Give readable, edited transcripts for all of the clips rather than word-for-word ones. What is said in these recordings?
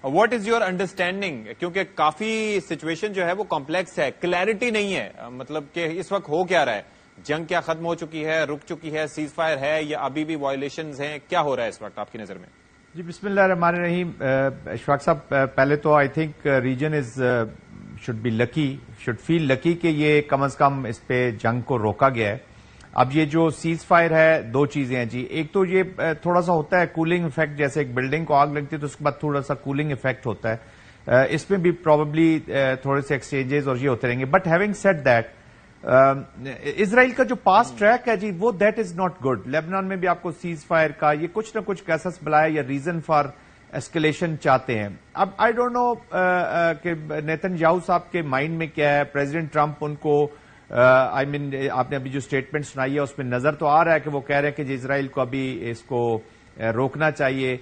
What is your understanding? کیونکہ کافی situation جو ہے وہ کمپلیکس ہے، کلیئرٹی نہیں ہے، مطلب کہ اس وقت ہو کیا رہا ہے؟ جنگ کیا ختم ہو چکی ہے، رک چکی ہے، سیز فائر ہے یا ابھی بھی وائلیشنز ہیں؟ کیا ہو رہا ہے اس وقت آپ کی نظر میں؟ جی بسم اللہ الرحمن الرحیم. اشفاق صاحب، پہلے تو I think region should be lucky, should feel lucky کہ یہ کم از کم اس پہ جنگ کو روکا گیا ہے. اب یہ جو سیز فائر ہے، دو چیزیں ہیں جی. ایک تو یہ تھوڑا سا ہوتا ہے کولنگ افیکٹ، جیسے ایک بلڈنگ کو آگ لگتی ہے تو اس کے بعد تھوڑا سا کولنگ افیکٹ ہوتا ہے. اس میں بھی پروبیبلی تھوڑے سے ایکسچینجز اور یہ ہوتے رہیں گے. بٹ ہیونگ سیڈ دیٹ، اسرائیل کا جو پاس ٹریک ہے جی وہ that is not good. Lebanon میں بھی آپ کو سیز فائر کا یہ کچھ نہ کچھ کیسس بلایا یا ریزن فار ایسکیلیشن چاہتے ہیں. اب آئی ڈونٹ نو کہ نیتن یاہو صاحب کے مائنڈ میں کیا ہے. پریزیڈنٹ ٹرمپ ان کو آئی مین آپ نے ابھی جو اسٹیٹمنٹ سنائی ہے اس میں نظر تو آ رہا ہے کہ وہ کہہ رہے ہیں کہ اسرائیل کو ابھی اس کو روکنا چاہیے،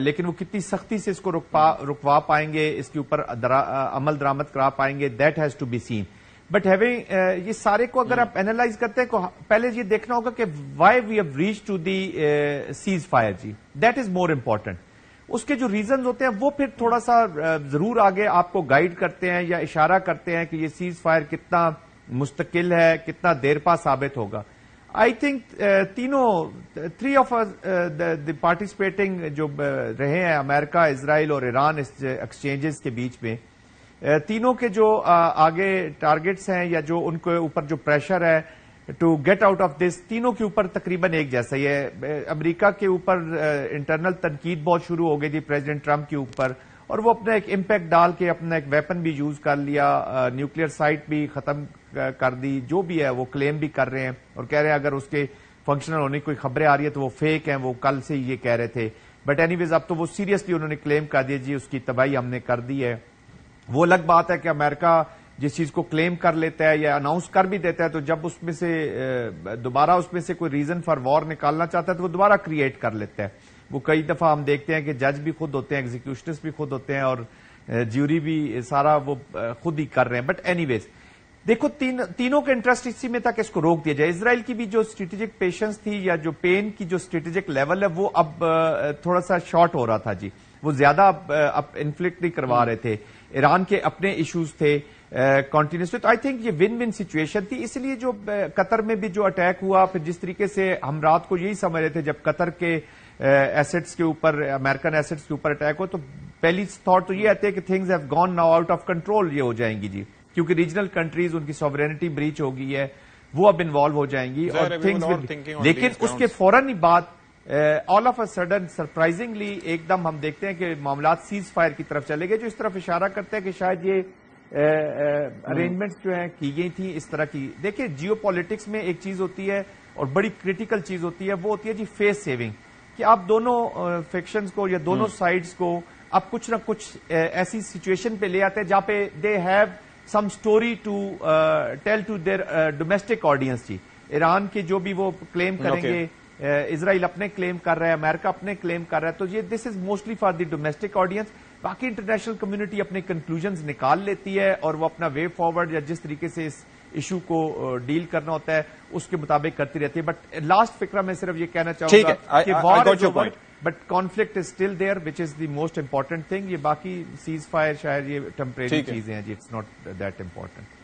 لیکن وہ کتنی سختی سے اس کو رکوا پائیں گے، اس کے اوپر عمل درآمد کرا پائیں گے، that has to be seen. But having یہ سارے کو اگر آپ اینالائز کرتے ہیں، پہلے یہ دیکھنا ہوگا کہ why we have reach to the ceasefire جی، دیٹ از مور امپورٹنٹ. اس کے جو ریزنز ہوتے ہیں وہ پھر تھوڑا سا ضرور آگے آپ کو گائیڈ کرتے ہیں یا اشارہ کرتے ہیں کہ یہ سیز فائر کتنا مستقل ہے، کتنا دیر پا ثابت ہوگا. I think three of the participating جو رہے ہیں، امریکہ، اسرائیل اور ایران، اس ایکسچینجز کے بیچ میں تینوں کے جو آگے ٹارگٹس ہیں یا جو ان کے اوپر جو پریشر ہے to get out of this, تینوں کے اوپر تقریباً ایک جیسا ہی ہے. امریکہ کے اوپر انٹرنل تنقید بہت شروع ہو گئی تھی پریزیڈنٹ ٹرمپ کے اوپر، اور وہ اپنا ایک امپیکٹ ڈال کے اپنا ایک ویپن بھی یوز کر لیا، نیوکلیئر سائٹ بھی ختم کر دی. جو بھی ہے وہ کلیم بھی کر رہے ہیں اور کہہ رہے ہیں اگر اس کے فنکشنل ہونے کی کوئی خبریں آ رہی ہے تو وہ فیک ہیں، وہ کل سے یہ کہہ رہے تھے. بٹ اینی ویز اب تو وہ سیریسلی انہوں نے کلیم کر دیا جی اس کی تباہی ہم نے کر دی ہے. وہ الگ بات ہے کہ امریکہ جس چیز کو کلیم کر لیتا ہے یا اناؤنس کر بھی دیتا ہے تو جب اس میں سے دوبارہ اس میں سے کوئی ریزن فار وار نکالنا چاہتا ہے تو وہ دوبارہ کریٹ کر لیتا ہے. وہ کئی دفعہ ہم دیکھتے ہیں کہ جج بھی خود ہوتے ہیں، ایگزیکیوشنس بھی خود ہوتے ہیں اور جیوری بھی سارا وہ خود ہی کر رہے ہیں. بٹ اینی ویز دیکھو تینوں کے انٹرسٹ اسی میں تھا کہ اس کو روک دیا جائے. اسرائیل کی بھی جو اسٹریٹجک پیشنس تھی یا جو پین کی جو اسٹریٹجک لیول ہے وہ اب تھوڑا سا شارٹ ہو رہا تھا جی. وہ زیادہ اب انفلکٹ نہیں کروا رہے تھے. ایران کے اپنے ایشوز تھے کنٹینیوسلی. تو آئی تھنک یہ ون ون سچویشن تھی. اس لیے جو قطر میں بھی جو اٹیک ہوا، پھر جس طریقے سے ہم رات کو یہی سمجھ رہے تھے جب قطر کے ایسٹس کے اوپر، امریکن ایسٹس کے اوپر اٹیک ہو تو پہلی تھاٹ تو یہ آتی ہے کہ things have gone now out of control, یہ ہو جائیں گی جی، کیونکہ ریجنل کنٹریز ان کی سوورینٹی بریچ ہو گئی ہے، وہ اب انوالو ہو جائیں گی اور لیکن اس کے فوراً ہی بعد all of a sudden surprisingly ایک دم ہم دیکھتے ہیں کہ معاملات سیز فائر کی طرف چلے گئے، جو اس طرف اشارہ کرتے ہیں کہ شاید یہ ارینجمنٹس جو ہیں کی گئی تھیں اس طرح کی. دیکھیں جیو پالیٹکس میں ایک چیز ہوتی ہے اور بڑی کریٹیکل چیز ہوتی ہے، وہ ہوتی ہے جی فیس سیونگ، کہ آپ دونوں فیکشنز کو یا دونوں سائڈز کو آپ کچھ نہ کچھ ایسی سچویشن پہ لے آتے ہیں جہاں پہ they have some story to tell to their domestic audience جی. ایران کے جو بھی وہ کلیم کریں گے، اسرائیل اپنے کلیم کر رہا ہے، امریکہ اپنے کلیم کر رہا ہے، تو یہ this is mostly for the domestic audience. باقی انٹرنیشنل کمیونٹی اپنے کنکلوژنز نکال لیتی ہے اور وہ اپنا وے فارورڈ یا جس طریقے سے اس ایشو کو ڈیل کرنا ہوتا ہے اس کے مطابق کرتی رہتی ہے. بٹ لاسٹ فکرہ میں صرف یہ کہنا چاہوں گا کہ war is over but conflict is still there which is the most important thing. یہ باقی سیز فائر شاید یہ ٹیمپریری چیزیں ہیں جی، اٹس ناٹ دیٹ امپورٹنٹ.